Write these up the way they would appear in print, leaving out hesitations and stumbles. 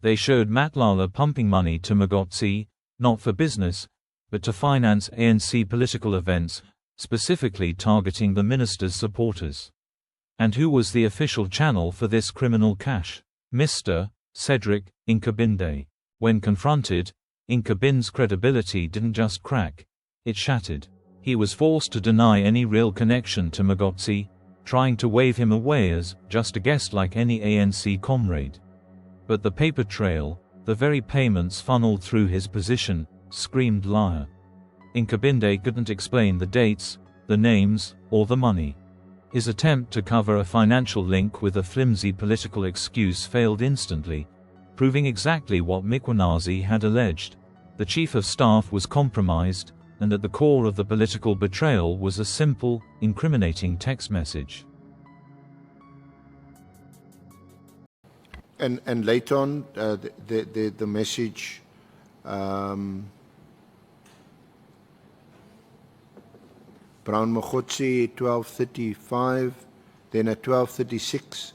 They showed Matlala pumping money to Magotsi, not for business, but to finance ANC political events, specifically targeting the minister's supporters. And who was the official channel for this criminal cash? Mr. Cedric Nkabinde. When confronted, Nkabinde's credibility didn't just crack, it shattered. He was forced to deny any real connection to Magotsi, trying to wave him away as just a guest like any ANC comrade. But the paper trail, the very payments funneled through his position, screamed liar. Nkabinde couldn't explain the dates, the names, or the money. His attempt to cover a financial link with a flimsy political excuse failed instantly, proving exactly what Mkhwanazi had alleged. The chief of staff was compromised, and at the core of the political betrayal was a simple, incriminating text message. And later on, the message, Brown Mogotsi, 12:35, then at 12:36,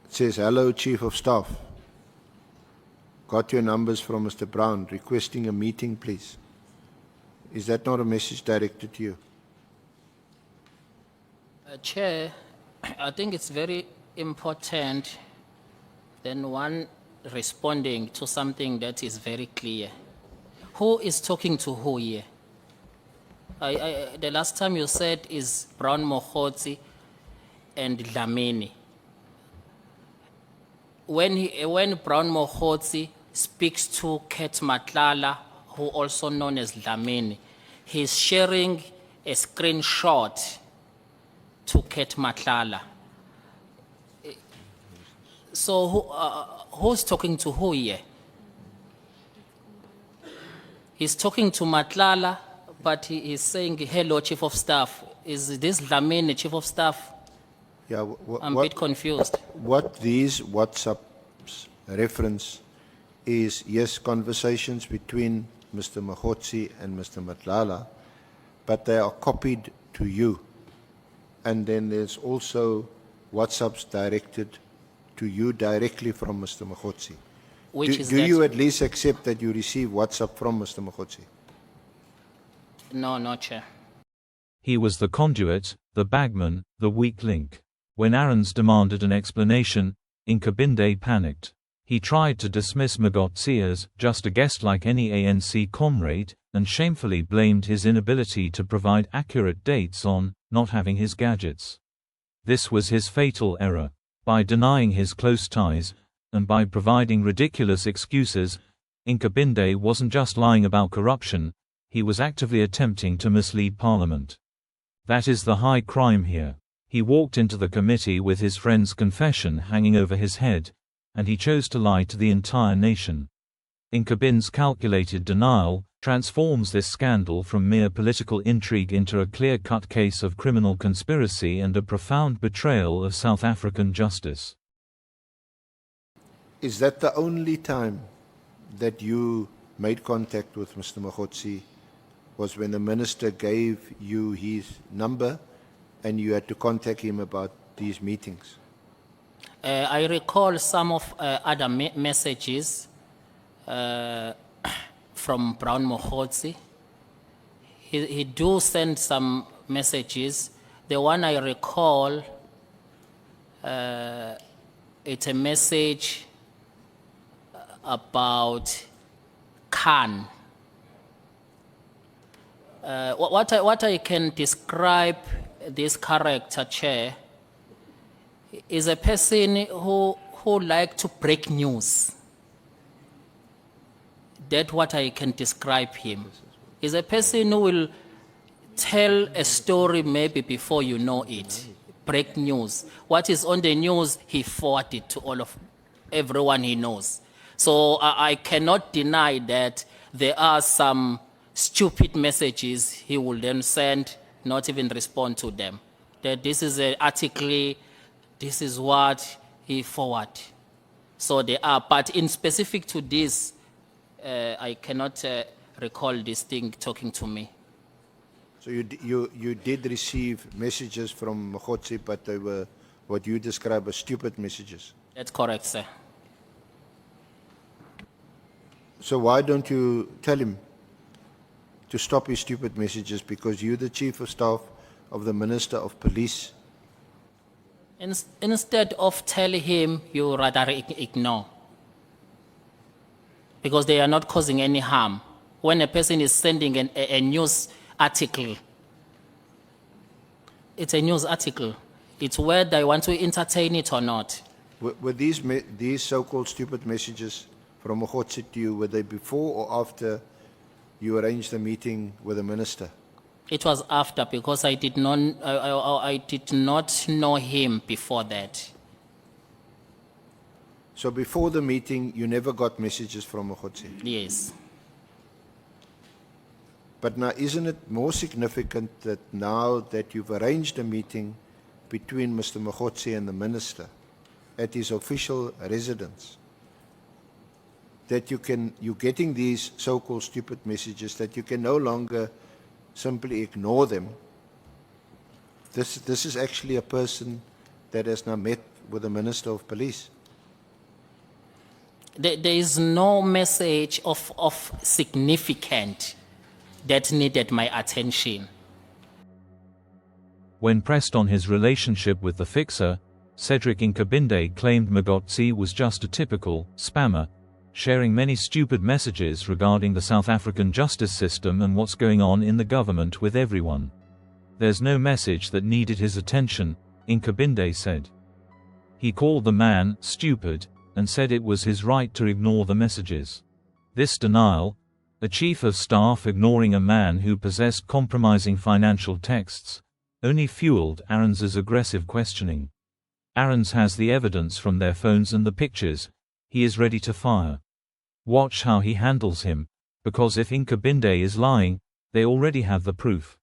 it says, "Hello, Chief of Staff. Got your numbers from Mr. Brown, requesting a meeting, please." Is that not a message directed to you? Chair, I think it's very important than one responding to something that is very clear. Who is talking to who here? The last time you said is Brown Mogotsi and Dlamini. When Brown Mogotsi speaks to Ket Matlala, who also known as Dlamini, he's sharing a screenshot to Ket Matlala. So who's talking to who here? He's talking to Matlala, but he is saying, "Hello, Chief of Staff." Is this Dlamini, Chief of Staff? Yeah, I'm a bit confused. What these WhatsApps reference is, yes, conversations between Mr. Mogotsi and Mr. Matlala, but they are copied to you. And then there's also WhatsApps directed to you directly from Mr. Mogotsi. Do you at least accept that you receive WhatsApp from Mr. Mogotsi? No, Chair. He was the conduit, the bagman, the weak link. When Arendse demanded an explanation, Nkabinde panicked. He tried to dismiss Magotsi as just a guest like any ANC comrade, and shamefully blamed his inability to provide accurate dates on not having his gadgets. This was his fatal error. By denying his close ties, and by providing ridiculous excuses, Nkabinde wasn't just lying about corruption, he was actively attempting to mislead Parliament. That is the high crime here. He walked into the committee with his friend's confession hanging over his head, and he chose to lie to the entire nation. Nkabinde's calculated denial transforms this scandal from mere political intrigue into a clear-cut case of criminal conspiracy and a profound betrayal of South African justice. Is that the only time that you made contact with Mr. Mogotsi, was when the minister gave you his number and you had to contact him about these meetings? I recall some of other messages from Brown Mogotsi. He do send some messages. The one I recall, it's a message about Khan. What I can describe this character, Chair, is a person who like to break news. That's what I can describe him. Is a person who will tell a story maybe before you know it. Break news. What is on the news, he forward it to everyone he knows. So I cannot deny that there are some stupid messages he will then send, not even respond to them. That this is an article, this is what he forward. So they are, but in specific to this, I cannot recall this thing talking to me. So you did receive messages from Mogotsi, but they were what you describe as stupid messages? That's correct, sir. So why don't you tell him to stop his stupid messages, because you're the Chief of Staff of the Minister of Police? Instead of telling him, you rather ignore. Because they are not causing any harm. When a person is sending a news article, it's a news article. It's whether you want to entertain it or not. Were these so-called stupid messages from Mogotsi to you, were they before or after you arranged the meeting with the minister? It was after, because I did not know him before that. So before the meeting, you never got messages from Mogotsi? Yes. But now, isn't it more significant that now that you've arranged a meeting between Mr. Mogotsi and the minister at his official residence, that you're getting these so-called stupid messages, that you can no longer simply ignore them? This is actually a person that has now met with the Minister of Police. There is no message of significance that needed my attention. When pressed on his relationship with the fixer, Cedric Nkabinde claimed Mogotsi was just a typical spammer, sharing many stupid messages regarding the South African justice system and what's going on in the government with everyone. There's no message that needed his attention, Nkabinde said. He called the man stupid and said it was his right to ignore the messages. This denial, a chief of staff ignoring a man who possessed compromising financial texts, only fueled Arendse's aggressive questioning. Arendse has the evidence from their phones and the pictures. He is ready to fire. Watch how he handles him, because if Nkabinde is lying, they already have the proof.